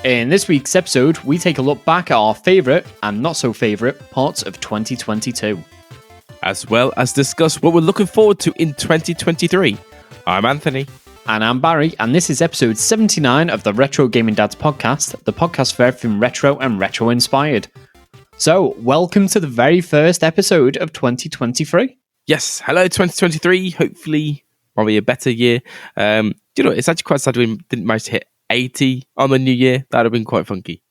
In this week's episode, we take a look back at our favourite and not so favourite parts of 2022. As well as discuss what we're looking forward to in 2023. I'm Anthony. And I'm Barry, and this is episode 79 of the Retro Gaming Dads podcast, the podcast for everything retro and retro inspired. So, welcome to the very first episode of 2023. Yes, hello 2023. Hopefully, probably a better year. It's actually quite sad we didn't manage to hit 80 on the new year. That would have been quite funky.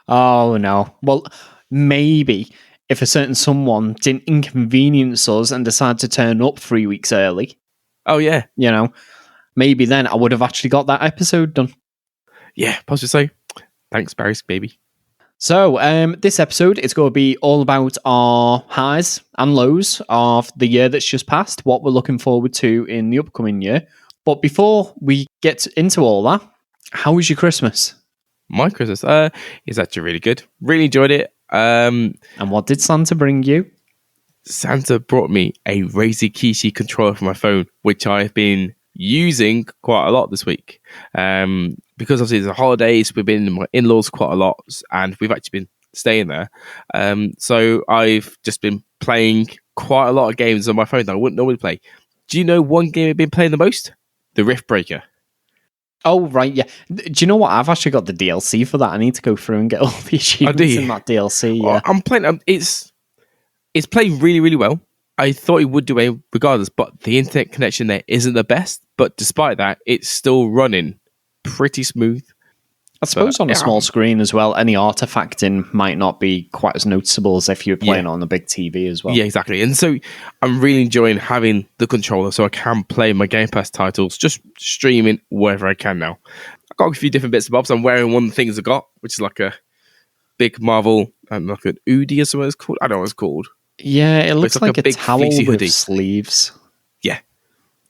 Oh, no. Well, maybe if a certain someone didn't inconvenience us and decide to turn up 3 weeks early. Oh, yeah. Maybe then I would have actually got that episode done. Yeah, possibly so. Thanks, Barry's baby. So, this episode is going to be all about our highs and lows of the year that's just passed, what we're looking forward to in the upcoming year. But before we get into all that, how was your Christmas? My Christmas is actually really good. Really enjoyed it. And what did Santa bring you? Santa brought me a Razer Kishi controller for my phone, which I've been using quite a lot this week. Because obviously it's the holidays, we've been in my in-laws quite a lot, and we've actually been staying there. So I've just been playing quite a lot of games on my phone that I wouldn't normally play. Do you know one game I've been playing the most? The Rift Breaker. Oh, right, yeah. Do you know what? I've actually got the DLC for that. I need to go through and get all the achievements in that DLC. Yeah. I'm playing. It's playing really, really well. I thought it would do it regardless, but the internet connection there isn't the best. But despite that, it's still running pretty smooth. I suppose on a small screen as well, any artifacting might not be quite as noticeable as if you were playing on a big TV as well. Yeah, exactly. And so I'm really enjoying having the controller so I can play my Game Pass titles, just streaming wherever I can now. I've got a few different bits and bobs. I'm wearing one of the things I got, which is like a big Marvel, like an Udi or something it's called. I don't know what it's called. Yeah, it looks like a big towel fleecy with hoodie. sleeves. Yeah.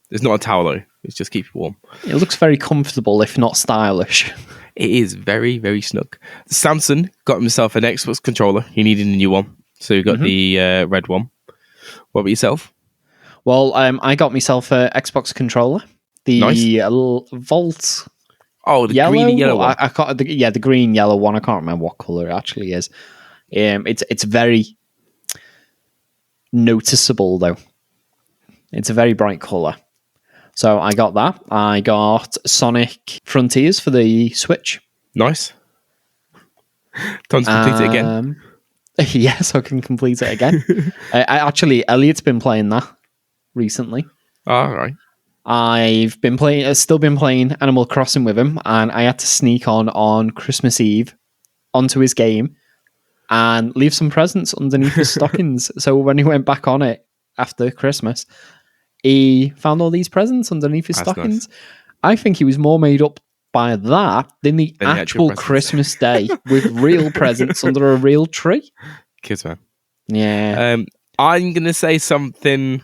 It's not a towel though. It's just keep you warm. It looks very comfortable, if not stylish. It is very, very snug. Samson got himself an Xbox controller. He needed a new one. So he got the red one. What about yourself? Well, I got myself an Xbox controller. The Nice. Volt Oh, the yellow? green and yellow one. I can't, the green yellow one. I can't remember what colour it actually is. It's very noticeable, though. It's a very bright colour. So I got that. I got Sonic Frontiers for the Switch. Nice. Time to complete it again. Yes, I can complete it again. Elliot's been playing that recently. All right. I've still been playing Animal Crossing with him, and I had to sneak on Christmas Eve onto his game and leave some presents underneath his stockings. So when he went back on it after Christmas, he found all these presents underneath his stockings. Nice. I think he was more made up by that than the actual Christmas day with real presents under a real tree. Kids, man. Yeah. I'm going to say something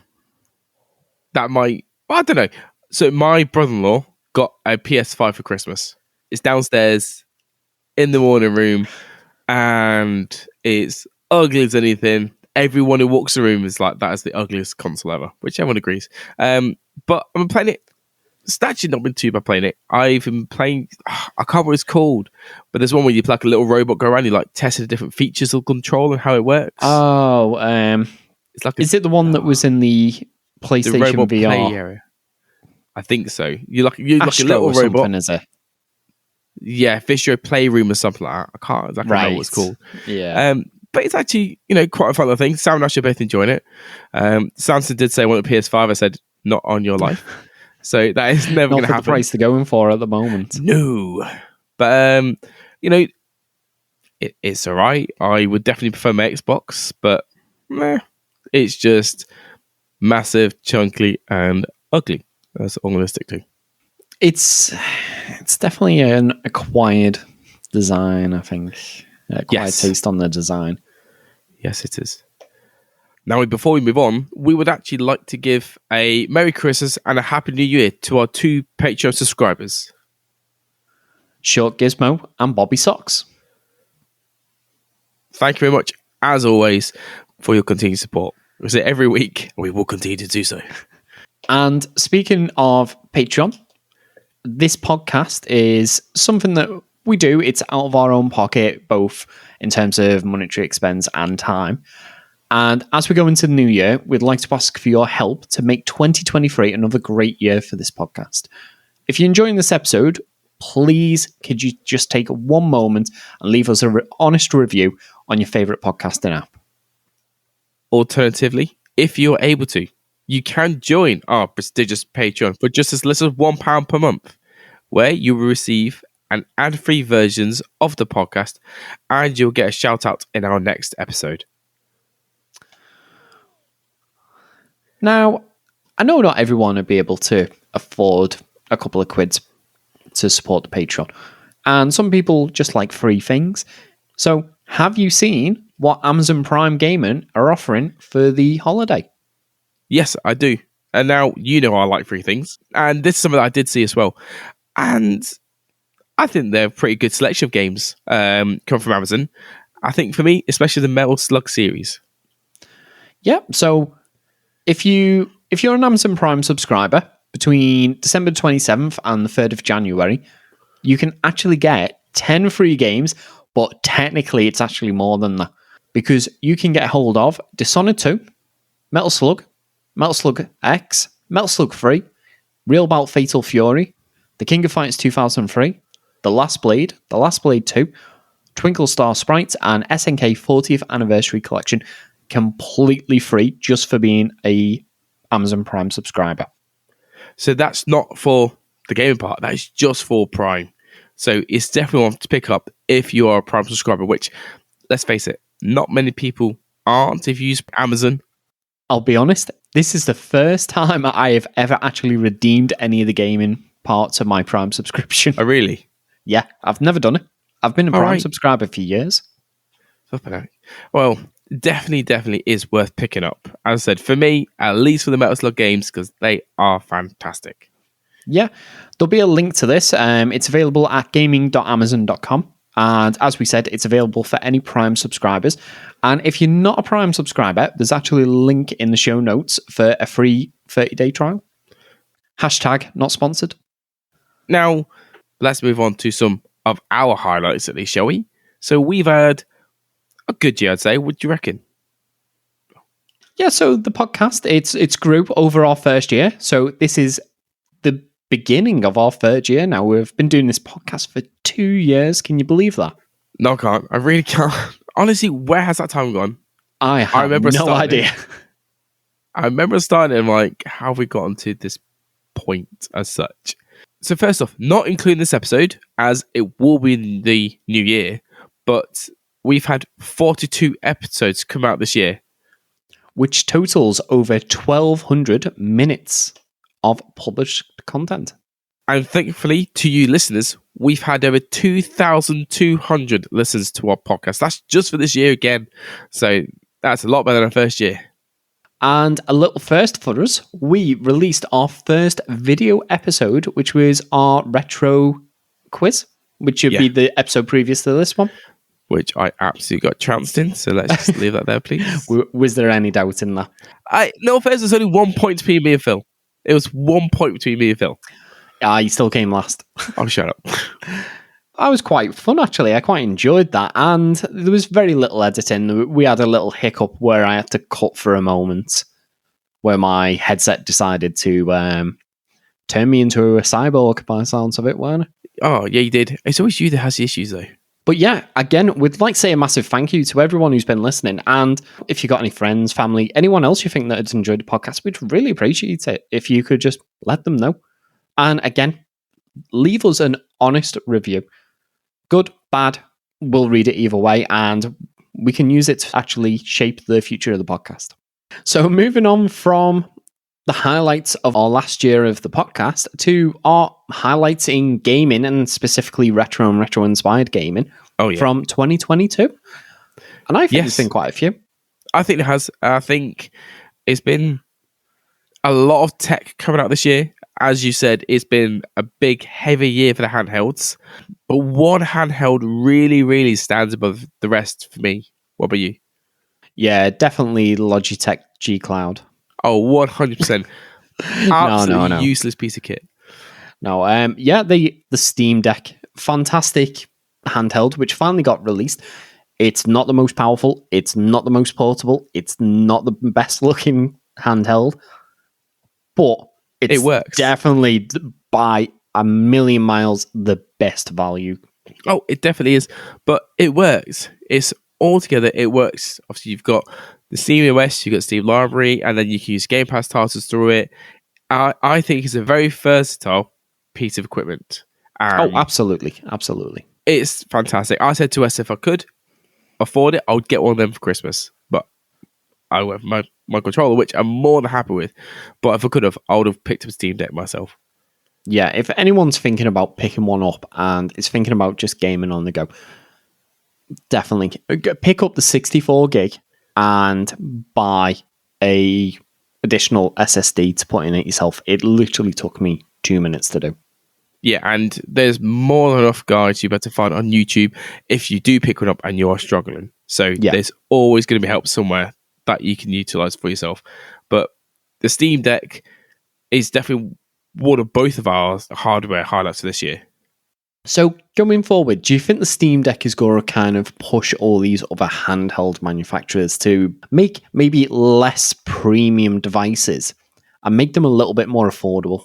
that might... Well, I don't know. So my brother-in-law got a PS5 for Christmas. It's downstairs in the morning room, and it's ugly as anything. Everyone who walks the room is like, that is the ugliest console ever, which everyone agrees. But I've been playing it. It's actually not been too bad playing it. I've been playing, I can't remember what it's called, but there's one where you like a little robot go around, you like testing the different features of control and how it works. Oh, it's like is it the one that was in the PlayStation the robot VR? Play area? I think so. You're like a little robot. Is it? Yeah, Visual Playroom or something like that. I can't exactly know what it's called. Yeah. But it's actually, quite a fun little thing. Sam and Ash are both enjoying it. Samson did say I want a PS5. I said, not on your life. So that is never going to happen. The price they're going for at the moment. No. But, it's all right. I would definitely prefer my Xbox, but it's just massive, chunky, and ugly. That's all I'm going to stick to. It's definitely an acquired design, I think. Quite taste on the design. Yes, it is. Now, before we move on, we would actually like to give a Merry Christmas and a Happy New Year to our 2 Patreon subscribers. Short Gizmo and Bobby Socks. Thank you very much, as always, for your continued support. We say every week, and we will continue to do so. And speaking of Patreon, this podcast is something that we do, it's out of our own pocket, both in terms of monetary expense and time. And as we go into the new year, we'd like to ask for your help to make 2023 another great year for this podcast. If you're enjoying this episode, please could you just take one moment and leave us an honest review on your favorite podcasting app. Alternatively, if you're able to, you can join our prestigious Patreon for just as little as £1 per month, where you will receive an ad-free versions of the podcast and you'll get a shout out in our next episode. Now, I know not everyone will be able to afford a couple of quids to support the Patreon, and some people just like free things. So, have you seen what Amazon Prime Gaming are offering for the holiday? Yes, I do. And now you know I like free things. And this is something that I did see as well. And I think they're a pretty good selection of games come from Amazon. I think for me, especially the Metal Slug series. Yeah, so if you're an Amazon Prime subscriber between December 27th and the 3rd of January, you can actually get 10 free games, but technically it's actually more than that, because you can get hold of Dishonored 2, Metal Slug X, Metal Slug 3, Real Bout Fatal Fury, The King of Fighters 2003, The Last Blade 2, Twinkle Star Sprites, and SNK 40th Anniversary Collection completely free just for being a Amazon Prime subscriber. So that's not for the gaming part, that is just for Prime. So it's definitely one to pick up if you are a Prime subscriber, which, let's face it, not many people aren't if you use Amazon. I'll be honest, this is the first time I have ever actually redeemed any of the gaming parts of my Prime subscription. Oh, really? Yeah, I've never done it. I've been a Prime subscriber for years. Well, definitely is worth picking up. As I said, for me, at least for the Metal Slug games, because they are fantastic. Yeah, there'll be a link to this. It's available at gaming.amazon.com. And as we said, it's available for any Prime subscribers. And if you're not a Prime subscriber, there's actually a link in the show notes for a free 30-day trial. Hashtag not sponsored. Now, let's move on to some of our highlights, at least, shall we? So we've had a good year, I'd say. What do you reckon? Yeah, so the podcast, it's grew over our first year. So this is the beginning of our third year now. We've been doing this podcast for 2 years. Can you believe that? No, I can't. I really can't. Honestly, where has that time gone? I have no idea. I remember starting and like, how have we gotten to this point as such? So first off, not including this episode, as it will be in the new year, but we've had 42 episodes come out this year. Which totals over 1,200 minutes of published content. And thankfully, to you listeners, we've had over 2,200 listens to our podcast. That's just for this year again. So that's a lot better than our first year. And a little first for us, we released our first video episode, which was our retro quiz, which would be the episode previous to this one. Which I absolutely got trounced in, so let's just leave that there, please. Was there any doubt in that? No, first, there's only 1 point between me and Phil. It was 1 point between me and Phil. You still came last. Oh, shut up. That was quite fun, actually. I quite enjoyed that. And there was very little editing. We had a little hiccup where I had to cut for a moment, where my headset decided to turn me into a cyborg by the sounds of it, weren't it? Oh, yeah, you did. It's always you that has the issues, though. But yeah, again, we'd like to say a massive thank you to everyone who's been listening. And if you got any friends, family, anyone else you think that has enjoyed the podcast, we'd really appreciate it if you could just let them know. And again, leave us an honest review. Good, bad, we'll read it either way, and we can use it to actually shape the future of the podcast. So moving on from the highlights of our last year of the podcast to our highlights in gaming, and specifically retro and retro-inspired gaming from 2022. And I think there's been quite a few. I think it has. I think it's been a lot of tech coming out this year. As you said, it's been a big, heavy year for the handhelds. But one handheld really, really stands above the rest for me. What about you? Yeah, definitely Logitech G Cloud. Oh, 100%. Absolutely useless piece of kit. No, the Steam Deck. Fantastic handheld, which finally got released. It's not the most powerful. It's not the most portable. It's not the best looking handheld, but it's It works. definitely by a million miles the best value. Oh, it definitely is. But it works. It's altogether, it works. Obviously, you've got the Steam OS, you've got Steam Library, and then you can use Game Pass titles through it. I think it's a very versatile piece of equipment. Oh, absolutely. Absolutely. It's fantastic. I said to us, if I could afford it, I would get one of them for Christmas. But I went for my controller, which I'm more than happy with. But if I could have, I would have picked up a Steam Deck myself. Yeah, if anyone's thinking about picking one up and is thinking about just gaming on the go, definitely pick up the 64 gig and buy a additional SSD to put in it yourself. It literally took me 2 minutes to do. Yeah, and there's more than enough guides you better find on YouTube if you do pick one up and you are struggling. So there's always going to be help somewhere that you can utilize for yourself. But the Steam Deck is definitely one of both of our hardware highlights for this year. So going forward, do you think the Steam Deck is going to kind of push all these other handheld manufacturers to make maybe less premium devices and make them a little bit more affordable?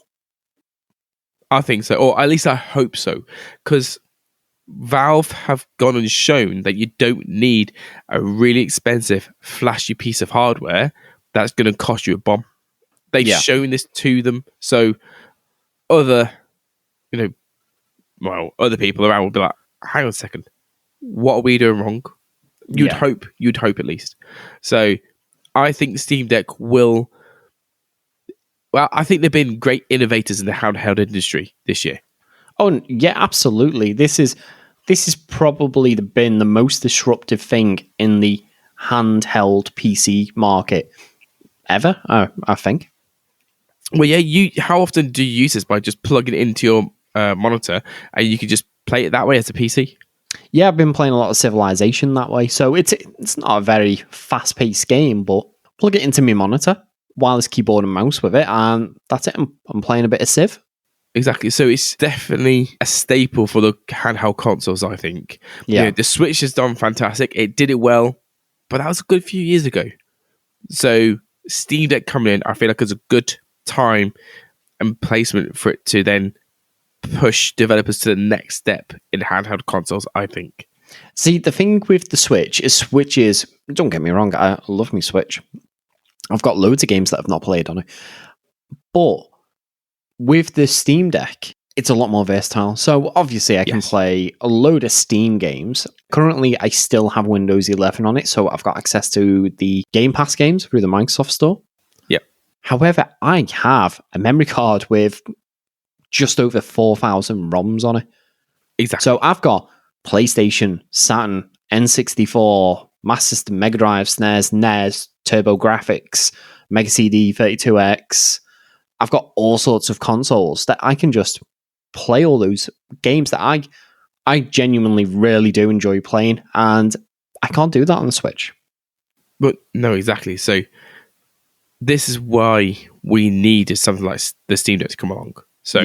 I think so, or at least I hope so, because Valve have gone and shown that you don't need a really expensive, flashy piece of hardware that's going to cost you a bomb. They've shown this to them, so other people around will be like, hang on a second, what are we doing wrong? You'd hope at least. So I think the Steam Deck will. Well, I think they've been great innovators in the handheld industry this year. Oh, yeah, absolutely. This is probably been the most disruptive thing in the handheld PC market ever, I think. Well, yeah, how often do you use this by just plugging it into your monitor and you can just play it that way as a PC? Yeah, I've been playing a lot of Civilization that way. So it's not a very fast-paced game, but plug it into my monitor, wireless keyboard and mouse with it, and that's it. I'm playing a bit of Civ. Exactly. So it's definitely a staple for the handheld consoles, I think. Yeah. The Switch has done fantastic. It did it well, but that was a good few years ago. So Steam Deck coming in, I feel like it's a good time and placement for it to then push developers to the next step in handheld consoles, I think. See, the thing with the Switch is, don't get me wrong, I love my Switch. I've got loads of games that I've not played on it. But with the Steam Deck, it's a lot more versatile. So obviously I can play a load of Steam games. Currently, I still have Windows 11 on it, so I've got access to the Game Pass games through the Microsoft Store. Yep. However, I have a memory card with just over 4,000 ROMs on it. Exactly. So I've got PlayStation, Saturn, N64, Master System, Mega Drive, SNES, NES, TurboGrafx, Mega CD 32X. I've got all sorts of consoles that I can just play all those games that I genuinely really do enjoy playing, and I can't do that on the Switch. But no, exactly. So this is why we needed something like the Steam Deck to come along. So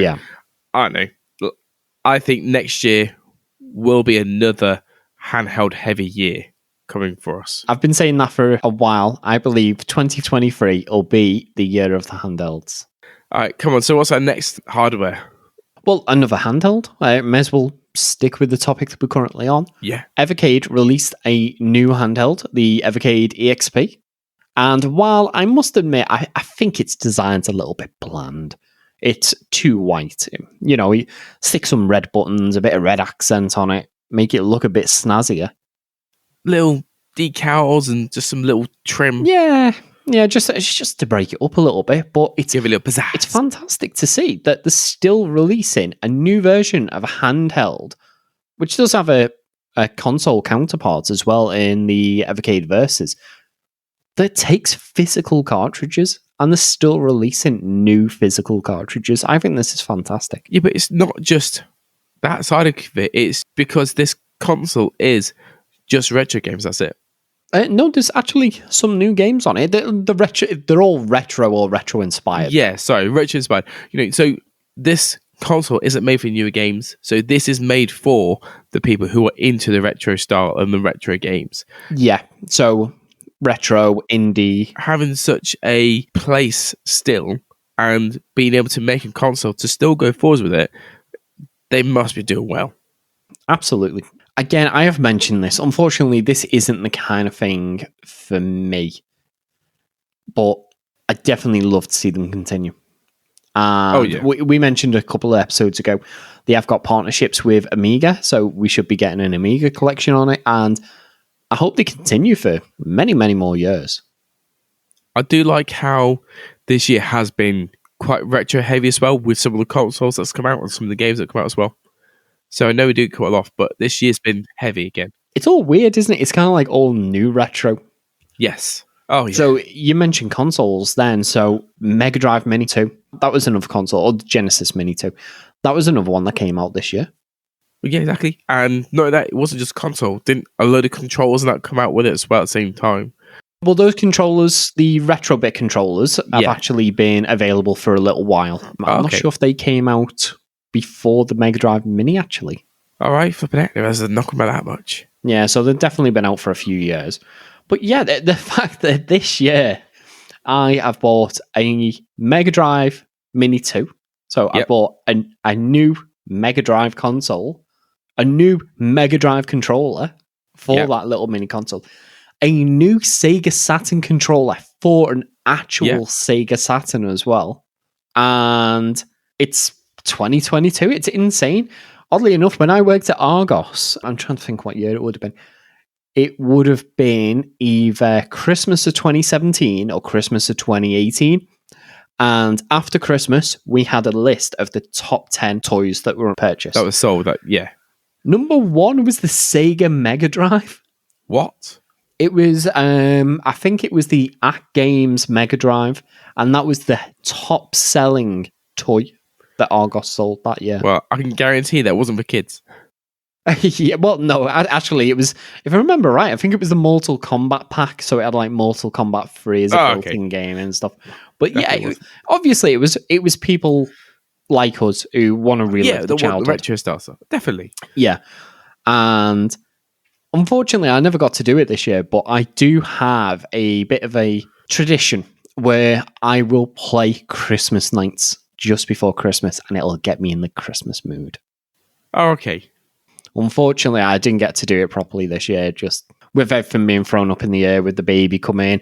I don't know. I think next year will be another handheld heavy year coming for us. I've been saying that for a while. I believe 2023 will be the year of the handhelds. All right, come on. So what's our next hardware? Well, another handheld. I may as well stick with the topic that we're currently on. Yeah. Evercade released a new handheld, the Evercade EXP. And while I must admit, I think its design's a little bit bland. It's too white. You know, you stick some red buttons, a bit of red accent on it, make it look a bit snazzier. Little decals and just some little trim. Yeah, just to break it up a little bit, but it's give it a little pizzazz. It's fantastic to see that they're still releasing a new version of a handheld, which does have a console counterpart as well in the Evercade Versus, that takes physical cartridges, and they're still releasing new physical cartridges. I think this is fantastic. Yeah, but it's not just that side of it. It's because this console is just retro games. That's it. No, there's actually some new games on it. They're all retro or retro inspired. Yeah, sorry, retro inspired. So this console isn't made for newer games. So this is made for the people who are into the retro style and the retro games. Yeah. So retro, indie. Having such a place still and being able to make a console to still go forward with it, they must be doing well. Absolutely. Again, I have mentioned this. Unfortunately, this isn't the kind of thing for me. But I definitely love to see them continue. And we mentioned a couple of episodes ago, they have got partnerships with Amiga, so we should be getting an Amiga collection on it. And I hope they continue for many, many more years. I do like how this year has been quite retro heavy as well, with some of the consoles that's come out and some of the games that come out as well. So I know we do quite a lot, but this year's been heavy again. It's all weird, isn't it? It's kind of like all new retro. Yes. Oh, yeah. So you mentioned consoles then. So Mega Drive Mini 2, that was another console, or the Genesis Mini 2. That was another one that came out this year. Yeah, exactly. And not that, it wasn't just console. Didn't a load of controllers and that come out with it as well at the same time? Well, those controllers, the Retrobit controllers, have actually been available for a little while. I'm not sure if they came out before the Mega Drive Mini, actually. All right, flipping it. There's not about that much. Yeah, so they've definitely been out for a few years. But yeah, the fact that this year I have bought a Mega Drive Mini 2. So I bought a new Mega Drive console, a new Mega Drive controller for that little mini console, a new Sega Saturn controller for an actual Sega Saturn as well. And it's 2022. It's insane. Oddly enough, when I worked at Argos, I'm trying to think what year it would have been. It would have been either Christmas of 2017 or Christmas of 2018. And after Christmas, we had a list of the top 10 toys that were purchased. That was sold, Number 1 was the Sega Mega Drive. What? It was, I think it was the At Games Mega Drive. And that was the top selling toy that Argos sold that year. Well, I can guarantee that wasn't for kids. Yeah, well, no, actually, it was, if I remember right, I think it was the Mortal Kombat pack, so it had like Mortal Kombat 3 as a built-in game and stuff. But obviously, it was people like us who want to relive the childhood. The retro style stuff, definitely. Yeah, and unfortunately, I never got to do it this year, but I do have a bit of a tradition where I will play Christmas nights just before Christmas, and it'll get me in the Christmas mood. Oh, okay. Unfortunately, I didn't get to do it properly this year, just with everything being thrown up in the air with the baby coming,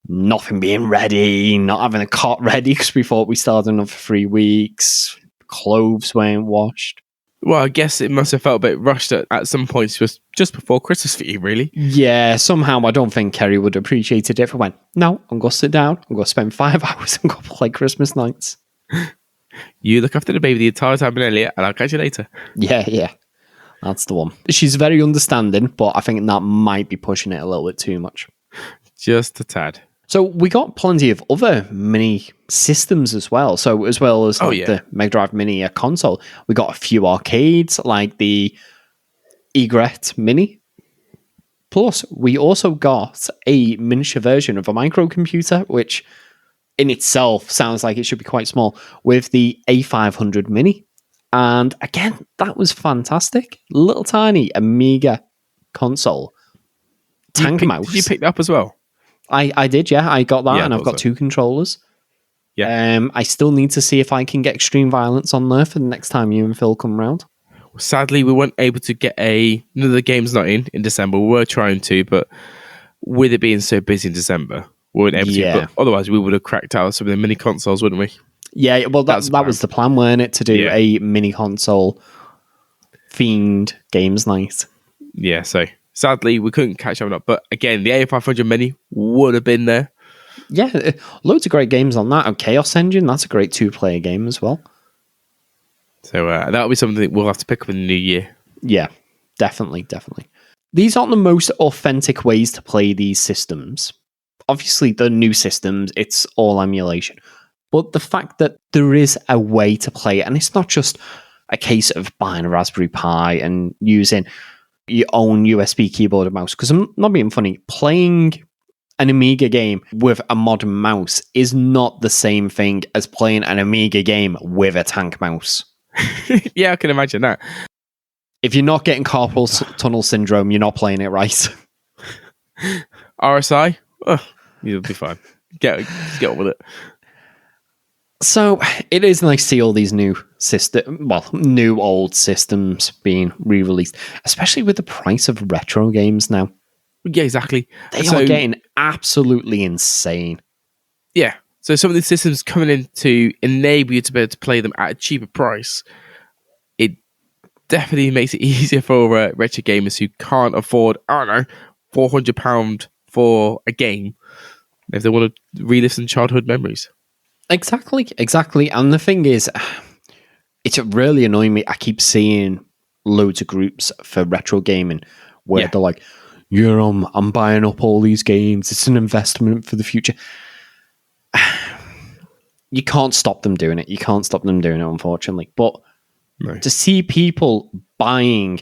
nothing being ready, not having a cot ready because we thought we started another 3 weeks, clothes weren't washed. Well, I guess it must have felt a bit rushed at some points just before Christmas for you, really. Yeah, somehow I don't think Kerry would have appreciated it if I went, no, I'm going to sit down, I'm going to spend 5 hours and go play Christmas nights. You look after the baby the entire time, Elliot, and I'll catch you later. Yeah. That's the one. She's very understanding, but I think that might be pushing it a little bit too much. Just a tad. So we got plenty of other mini systems as well. So as well as the Mega Drive Mini console, we got a few arcades like the Egret Mini. Plus, we also got a miniature version of a microcomputer, which in itself sounds like it should be quite small, with the A500 Mini. And again, that was fantastic. Little tiny Amiga console. Tank mouse. Did you pick that up as well? I did, yeah. I got that, and I've got 2 controllers. Yeah. I still need to see if I can get Extreme Violence on there for the next time you and Phil come round. Sadly, we weren't able to get another game's not in December. We were trying to, but with it being so busy in December, we weren't able to. But otherwise, we would have cracked out some of the mini consoles, wouldn't we? Yeah, well, that was the plan, weren't it? To do a mini console themed games night. Yeah, so sadly, we couldn't catch up. But again, the A500 Mini would have been there. Yeah, loads of great games on that. And Chaos Engine, that's a great 2-player game as well. So that'll be something that we'll have to pick up in the new year. Yeah, definitely. These aren't the most authentic ways to play these systems. Obviously, the new systems, it's all emulation. But the fact that there is a way to play it, and it's not just a case of buying a Raspberry Pi and using your own USB keyboard and mouse. Because I'm not being funny, playing an Amiga game with a modern mouse is not the same thing as playing an Amiga game with a tank mouse. Yeah, I can imagine that. If you're not getting carpal tunnel syndrome, you're not playing it right. RSI, you'll be fine. Just get on with it. So it is nice to see all these new new old systems being re-released, especially with the price of retro games now. Yeah, exactly. They are getting absolutely insane. Yeah. So some of these systems coming in to enable you to be able to play them at a cheaper price. It definitely makes it easier for retro gamers who can't afford, I don't know, £400 for a game if they want to relive some childhood memories. Exactly. And the thing is, it's really annoying me. I keep seeing loads of groups for retro gaming where they're like, I'm buying up all these games. It's an investment for the future. You can't stop them doing it. Unfortunately. But to see people buying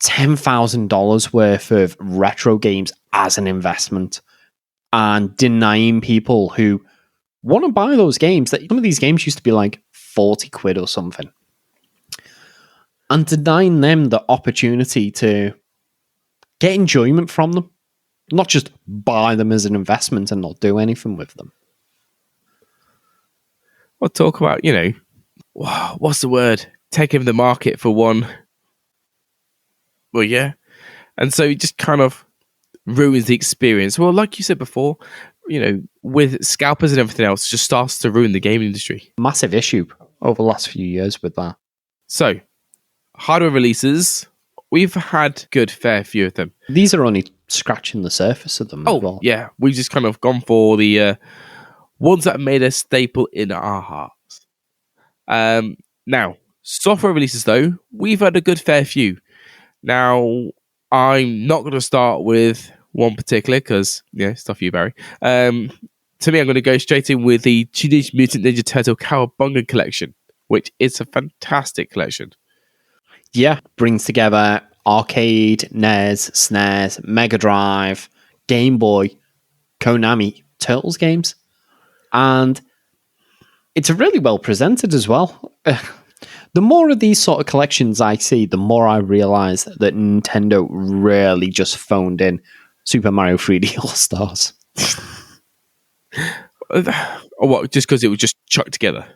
$10,000 worth of retro games as an investment and denying people who want to buy those games, that some of these games used to be like 40 quid or something, and denying them the opportunity to get enjoyment from them, not just buy them as an investment and not do anything with them. We'll talk about, what's the word? Taking the market for one. Well, yeah. And so it just kind of ruins the experience. Well, like you said before, with scalpers and everything else, it just starts to ruin the gaming industry. Massive issue over the last few years with that. So, hardware releases, we've had good fair few of them. These are only scratching the surface of them as well. Yeah. We've just kind of gone for the ones that made a staple in our hearts. Now, software releases, though, we've had a good fair few. Now, I'm not going to start with one particular because, stuff you, Barry. To me, I'm going to go straight in with the Teenage Mutant Ninja Turtle Cowabunga collection, which is a fantastic collection. Yeah, brings together arcade, NES, SNES, Mega Drive, Game Boy, Konami, Turtles games. And it's really well presented as well. The more of these sort of collections I see, the more I realize that Nintendo really just phoned in Super Mario 3D All-Stars. Or what? Just because it was just chucked together?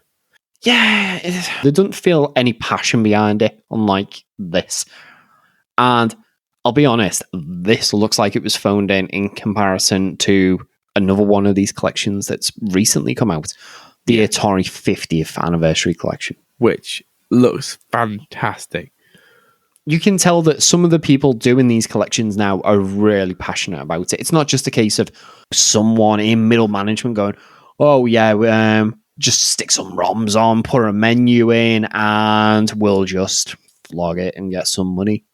Yeah, there doesn't feel any passion behind it, unlike this. And I'll be honest, this looks like it was phoned in comparison to another one of these collections that's recently come out, the Atari 50th Anniversary Collection. Which looks fantastic. You can tell that some of the people doing these collections now are really passionate about it. It's not just a case of someone in middle management going, oh yeah, just stick some ROMs on, put a menu in, and we'll just flog it and get some money.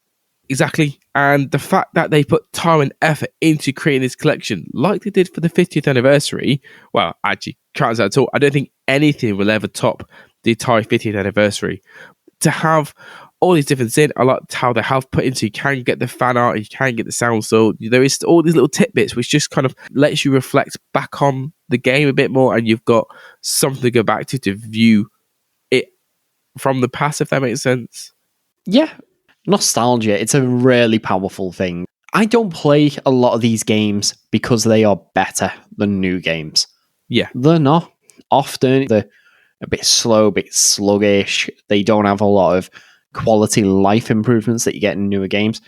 Exactly. And the fact that they put time and effort into creating this collection, like they did for the 50th anniversary, well, actually, can't say at all. I don't think anything will ever top the Atari 50th anniversary. To have all these different things, I like how they have put into, you can get the fan art, you can get the sound, so there is all these little tidbits which just kind of lets you reflect back on the game a bit more, and you've got something to go back to view it from the past, if that makes sense. Yeah. Nostalgia, it's a really powerful thing. I don't play a lot of these games because they are better than new games. Yeah. They're not. Often they're a bit slow, a bit sluggish. They don't have a lot of quality life improvements that you get in newer games.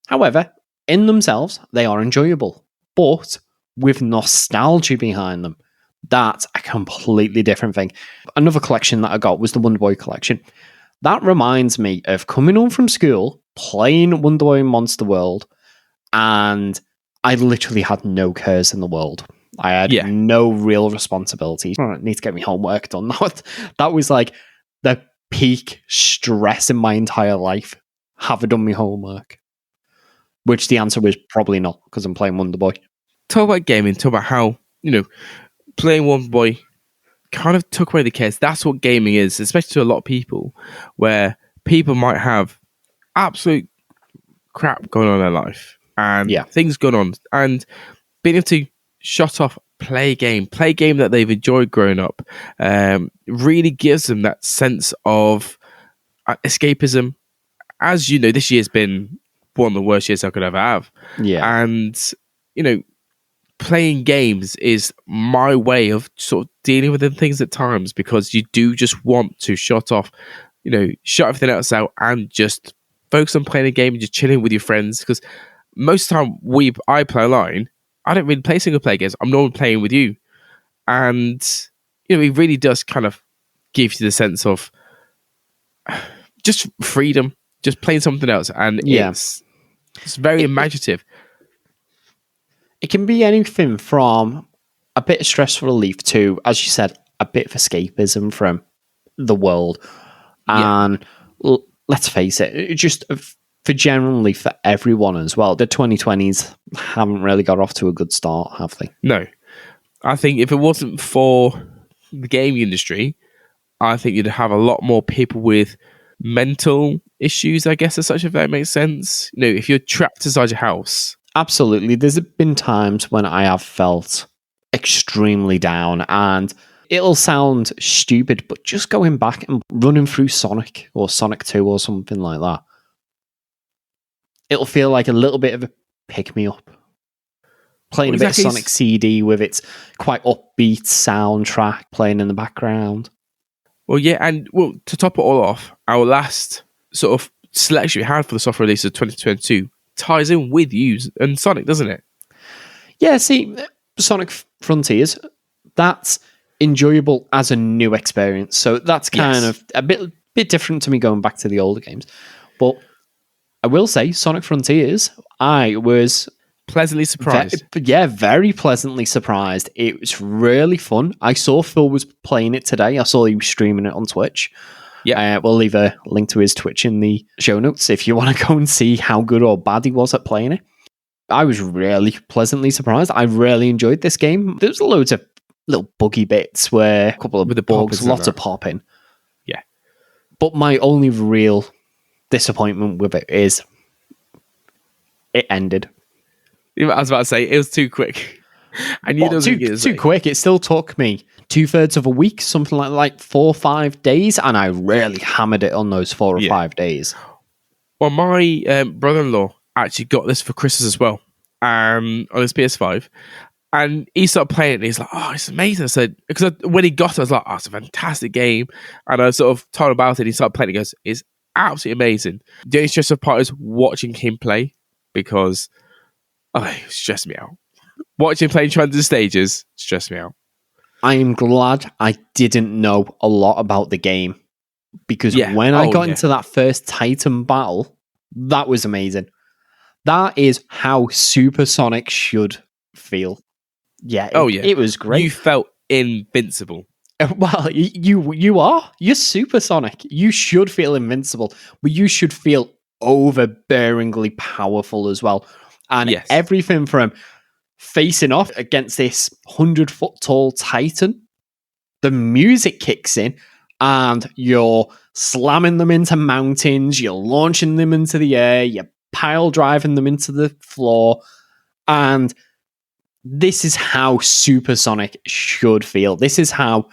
However, in themselves, they are enjoyable. But with nostalgia behind them, that's a completely different thing. Another collection that I got was the Wonder Boy collection. That reminds me of coming home from school, playing Wonder Boy Monster World, and I literally had no cares in the world. I had no real responsibilities. I need to get my homework done. That was like the peak stress in my entire life. Have I done my homework? Which the answer was probably not, because I'm playing Wonder Boy. Talk about gaming, talk about how, playing Wonder Boy kind of took away the cares. That's what gaming is, especially to a lot of people, where people might have absolute crap going on in their life and things going on, and being able to shut off play a game that they've enjoyed growing up. Really gives them that sense of escapism. As you know, this year's been one of the worst years I could ever have. Yeah. And, playing games is my way of sort of dealing with them things at times, because you do just want to shut everything else out and just focus on playing a game and just chilling with your friends. Because most of the time I play online, I don't really play single player games. I'm normally playing with you. And, it really does kind of give you the sense of just freedom, just playing something else. And it's very imaginative. It can be anything from a bit of stress relief to, as you said, a bit of escapism from the world. And let's face it, just generally for everyone as well. The 2020s haven't really got off to a good start, have they? No. I think if it wasn't for the gaming industry, I think you'd have a lot more people with mental issues, I guess, as such, if that makes sense. If you're trapped inside your house. Absolutely. There's been times when I have felt extremely down, and it'll sound stupid, but just going back and running through Sonic or Sonic 2 or something like that, it'll feel like a little bit of a pick-me-up. Playing a bit of Sonic CD with its quite upbeat soundtrack playing in the background. Well, yeah, and to top it all off, our last sort of selection we had for the soft release of 2022 ties in with you and Sonic, doesn't it? Yeah, see, Sonic Frontiers, that's enjoyable as a new experience. So that's kind of a bit different to me going back to the older games. But I will say, Sonic Frontiers, I was pleasantly surprised. Very pleasantly surprised. It was really fun. I saw Phil was playing it today. I saw he was streaming it on Twitch. Yeah, we'll leave a link to his Twitch in the show notes if you want to go and see how good or bad he was at playing it. I was really pleasantly surprised. I really enjoyed this game. There's loads of little buggy bits where a couple of the bugs, lots of popping. Yeah. But my only real disappointment with it is it ended. I was about to say, it was too quick. I knew it was too quick. It still took me 2/3 of a week, something like 4 or 5 days, and I really hammered it on those 4 or 5 days. Well, my brother-in-law actually got this for Christmas as well, on his PS5, and he started playing it, and he's like, "Oh, it's amazing!" I said, because when he got it, I was like, "Oh, it's a fantastic game," and I sort of told him about it. And he started playing it. He goes, "It's absolutely amazing." The only stressful part is watching him play, because it stressed me out. Watching playing transit stages stressed me out. I am glad I didn't know a lot about the game, because when I got into that first Titan battle, that was amazing. That is how Supersonic should feel. Yeah. It was great. You felt invincible. Well, you are. You're Supersonic. You should feel invincible, but you should feel overbearingly powerful as well. And everything from facing off against this 100-foot tall Titan, the music kicks in and you're slamming them into mountains, you're launching them into the air, you're pile driving them into the floor, and this is how Supersonic should feel. This is how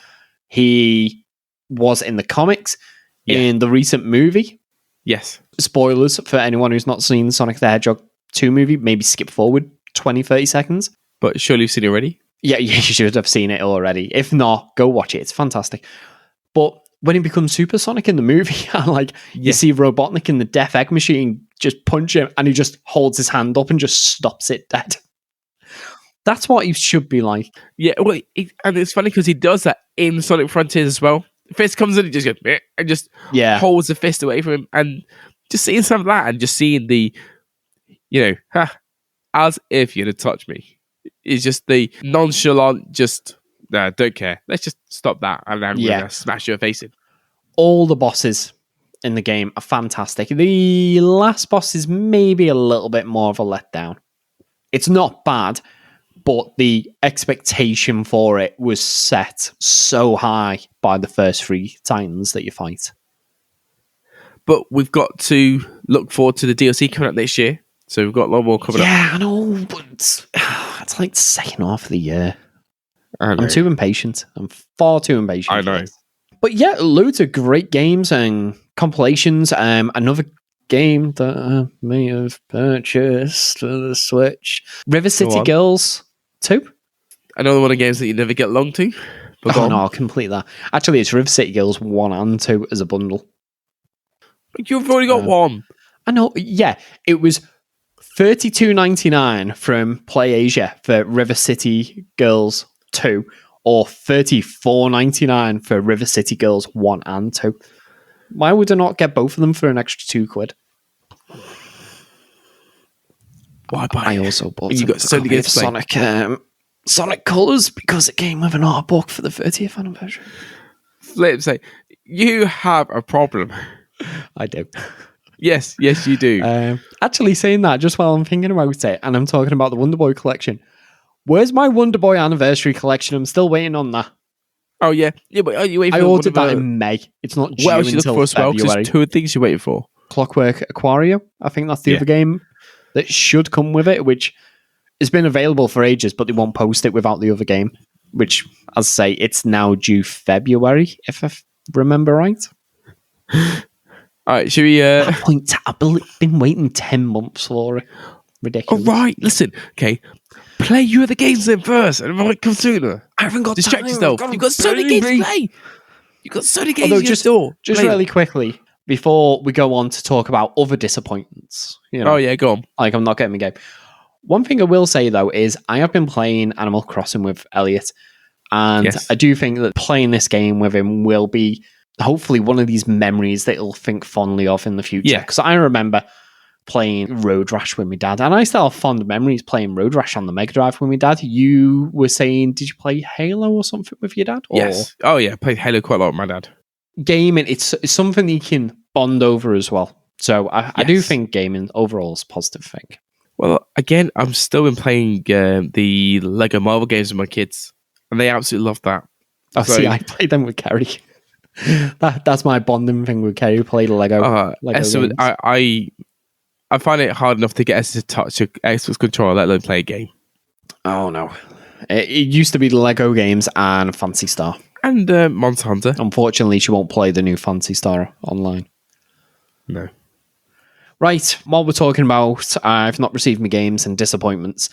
he was in the comics, in the recent movie. Yes. Spoilers for anyone who's not seen Sonic the Hedgehog 2 movie, maybe skip forward 20-30 seconds. But surely you've seen it already? Yeah, you should have seen it already. If not, go watch it. It's fantastic. But when he becomes Supersonic in the movie, you see Robotnik in the Death Egg machine just punch him, and he just holds his hand up and just stops it dead. That's what he should be like. Yeah, well, and it's funny because he does that in Sonic Frontiers as well. The fist comes in, he just goes, meh, and just holds the fist away from him. And just seeing some of that and just seeing the, as if you'd have touched me. It's just the nonchalant, just, don't care. Let's just stop that. And I'm going to smash your face in. All the bosses in the game are fantastic. The last boss is maybe a little bit more of a letdown. It's not bad, but the expectation for it was set so high by the first 3 Titans that you fight. But we've got to look forward to the DLC coming up next year. So we've got a lot more coming up. Yeah, I know, but it's like the second half of the year. I know. I'm too impatient. I'm far too impatient. I for know. this. But yeah, loads of great games and compilations. Another game that I may have purchased for the Switch. River City on. Girls 2. Another one of the games that you never get long to. But go Oh on. no, I'll complete that. Actually, it's River City Girls 1 and 2 as a bundle. You've already got one. I know, yeah. It was $32.99 from PlayAsia for River City Girls 2, or $34.99 for River City Girls 1 and 2. Why would I not get both of them for an extra £2? Why buy I it? also bought And you got so many games to play. Sonic Colors because it came with an art book for the 30th anniversary. Flip say, you have a problem. I do. Yes, you do. Actually, saying that, just while I'm thinking about it, and I'm talking about the Wonder Boy collection, where's my Wonder Boy anniversary collection? I'm still waiting on that. Oh yeah, but are you waiting I for ordered that one of in May. It's not due what else you looking until for as well? 'Cause February. there's two things you're waiting for. Clockwork Aquario. I think that's the Yeah. other game that should come with it, which has been available for ages, but they won't post it without the other game, which, as I say, it's now due February, if I remember right. All right, should we? At that point, I've been waiting 10 months for it. All Ridiculous. right, listen. Okay, play your other games then first, and it might come sooner. I haven't got Distract time. yourself. You've got so many games to play. You've got so many games Although in your store. Just Play really them. quickly, before we go on to talk about other disappointments, Oh yeah, go on. like I'm not getting my game. One thing I will say though is I have been playing Animal Crossing with Elliot, and Yes. I do think that playing this game with him will be hopefully one of these memories that he'll think fondly of in the future. Yeah. Because I remember playing Road Rash with my dad, and I still have fond memories playing Road Rash on the Mega Drive with my dad. You were saying, did you play Halo or something with your dad? Or Yes. Oh yeah, played Halo quite a lot with my dad. gaming, it's something that you can bond over as well. So I do Yes. think gaming overall is a positive thing. Well, again, I'm still been playing the Lego Marvel games with my kids, and they absolutely love that. Oh, So- see, I played them with Kerry. That's my bonding thing with Kerry. Played Lego. So games. I find it hard enough to get us to touch an Xbox controller, let alone play a game. Oh no, it used to be the Lego games and Fancy Star. And Monster Hunter. Unfortunately, she won't play the new Fancy Star online. No. Right, while we're talking about I've not received my games and disappointments,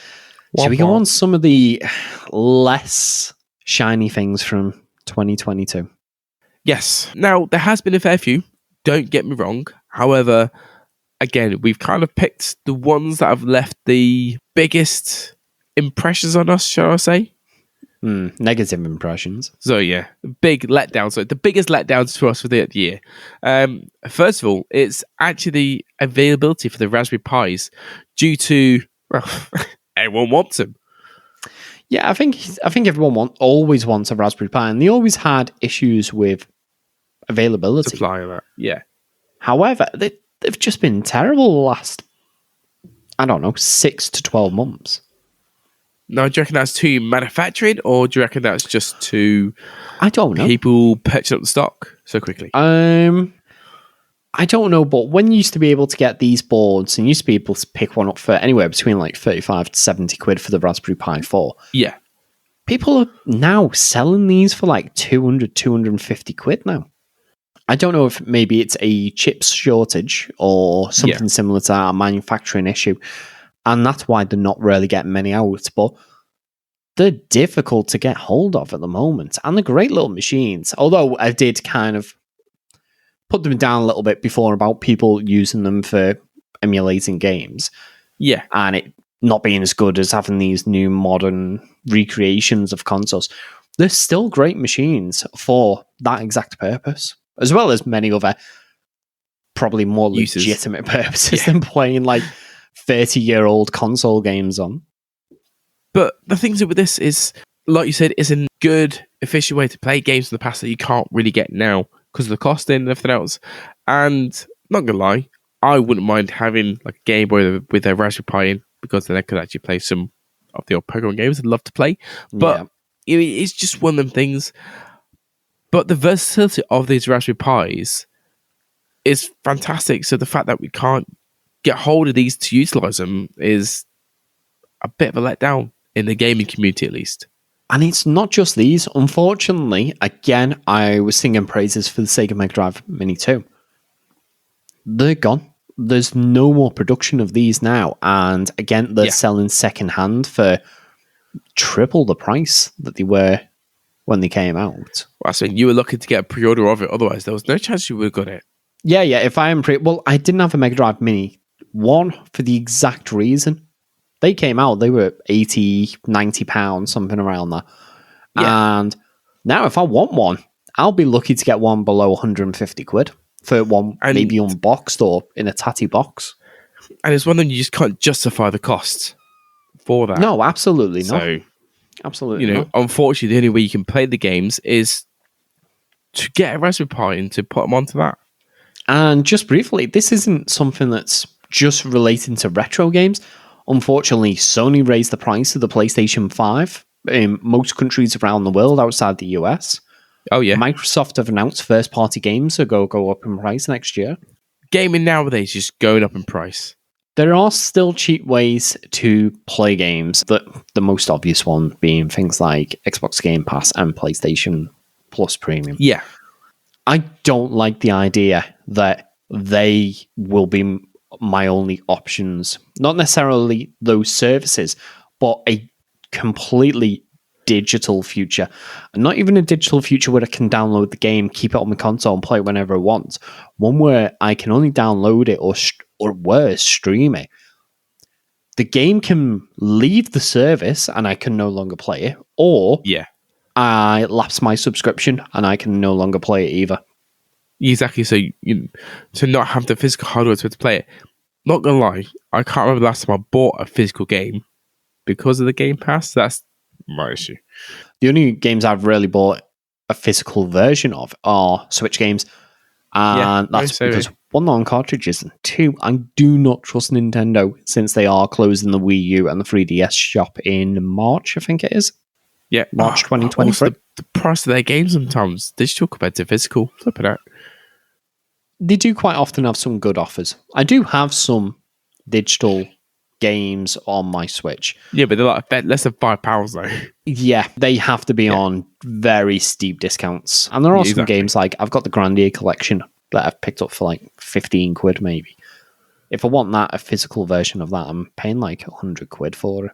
shall we go Womp womp. on some of the less shiny things from 2022? Yes. Now, there has been a fair few. Don't get me wrong. However, again, we've kind of picked the ones that have left the biggest impressions on us, shall I say? Negative impressions. So yeah, big letdown. So the biggest letdowns to us for the year. First of all, it's actually the availability for the Raspberry Pis due to, well, everyone wants them. Yeah, I think everyone always wants a Raspberry Pi, and they always had issues with availability. Supply of that. Yeah. However, they've just been terrible the last, I don't know, 6 to 12 months. Now, do you reckon that's to manufacturing, or do you reckon that's just to I don't know. people purchasing up the stock so quickly? I don't know, but when you used to be able to get these boards, and you used to be able to pick one up for anywhere between like 35 to 70 quid for the Raspberry Pi 4, Yeah. people are now selling these for like 200, 250 quid now. I don't know if maybe it's a chips shortage or something similar to that, a manufacturing issue, and that's why they're not really getting many out, but they're difficult to get hold of at the moment, and they're great little machines, although I did kind of put them down a little bit before about people using them for emulating games, Yeah. and it not being as good as having these new modern recreations of consoles. They're still great machines for that exact purpose, as well as many other probably more Uses. legitimate purposes than playing like 30-year-old console games on. But the things with this is, like you said, is a good, efficient way to play games in the past that you can't really get now because of the costing and everything else. And not gonna lie, I wouldn't mind having like a Game Boy with a Raspberry Pi in, because then I could actually play some of the old Pokemon games I'd love to play. But it's just one of them things. But the versatility of these Raspberry Pis is fantastic. So the fact that we can't get hold of these to utilize them is a bit of a letdown in the gaming community, at least. And it's not just these. Unfortunately, again, I was singing praises for the Sega Mega Drive Mini 2. They're gone. There's no more production of these now. And again, they're selling secondhand for triple the price that they were when they came out. Well, I mean, you were lucky to get a pre-order of it. Otherwise, there was no chance you would have got it. Yeah. If I am well, I didn't have a Mega Drive Mini 1 for the exact reason. They came out, they were 80, 90 pounds, something around that. Yeah. And now if I want one, I'll be lucky to get one below 150 quid for one, maybe unboxed or in a tatty box. And it's one thing you just can't justify the cost for that. No, absolutely not. So, absolutely not. Unfortunately, the only way you can play the games is to get a Raspberry Pi and to put them onto that. And just briefly, this isn't something that's just relating to retro games. Unfortunately, Sony raised the price of the PlayStation 5 in most countries around the world outside the US. Oh, yeah. Microsoft have announced first-party games are going to go up in price next year. Gaming nowadays is just going up in price. There are still cheap ways to play games, the most obvious one being things like Xbox Game Pass and PlayStation Plus Premium. Yeah. I don't like the idea that they will be my only options. Not necessarily those services, but a completely digital future. And not even a digital future where I can download the game, keep it on my console and play it whenever I want. One where I can only download it or worse, stream it. The game can leave the service and I can no longer play it, or I lapse my subscription and I can no longer play it either. Exactly. So to not have the physical hardware to play it. Not gonna lie, I can't remember the last time I bought a physical game because of the Game Pass. That's my issue. The only games I've really bought a physical version of are Switch games, and that's because one, on cartridges, and two, I do not trust Nintendo since they are closing the Wii U and the 3DS shop in March. I think it is. Yeah, March 2023. The price of their games sometimes digital compared to physical. Flip it out. They do quite often have some good offers. I do have some digital games on my Switch. Yeah, but they're like less than £5 though. Yeah, they have to be on very steep discounts. And there are some games like I've got the Grandia collection that I've picked up for like 15 quid maybe. If I want that, a physical version of that, I'm paying like 100 quid for it.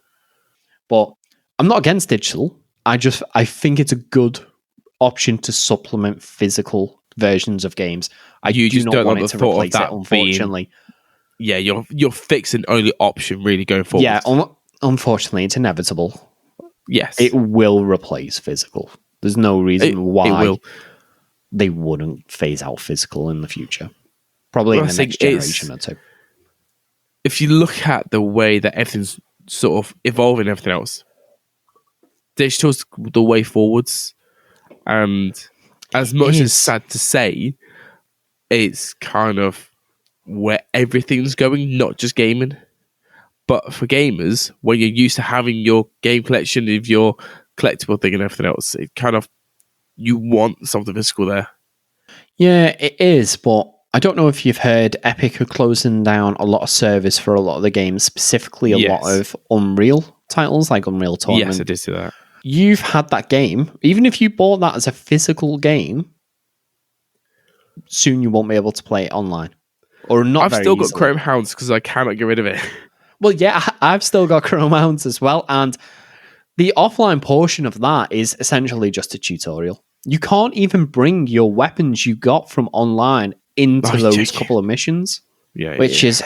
But I'm not against digital. I think it's a good option to supplement physical versions of games. I do not want it to replace it, unfortunately. You're fixed an only option really going forward. Yeah, unfortunately, it's inevitable. Yes. It will replace physical. There's no reason why they wouldn't phase out physical in the future. Probably in the next generation or two. If you look at the way that everything's sort of evolving and everything else, digital's the way forwards. And as much as sad to say, it's kind of where everything's going, not just gaming. But for gamers, when you're used to having your game collection of your collectible thing and everything else, it kind of, you want something physical there. Yeah, it is, but I don't know if you've heard Epic are closing down a lot of service for a lot of the games, specifically a lot of Unreal titles, like Unreal Tournament. Yes, I did see that. You've had that game, even if you bought that as a physical game, soon you won't be able to play it online. Or not. I've still got Chrome Hounds because I cannot get rid of it. Well, yeah, I've still got Chrome Hounds as well, and the offline portion of that is essentially just a tutorial. You can't even bring your weapons you got from online into those couple of missions, which is,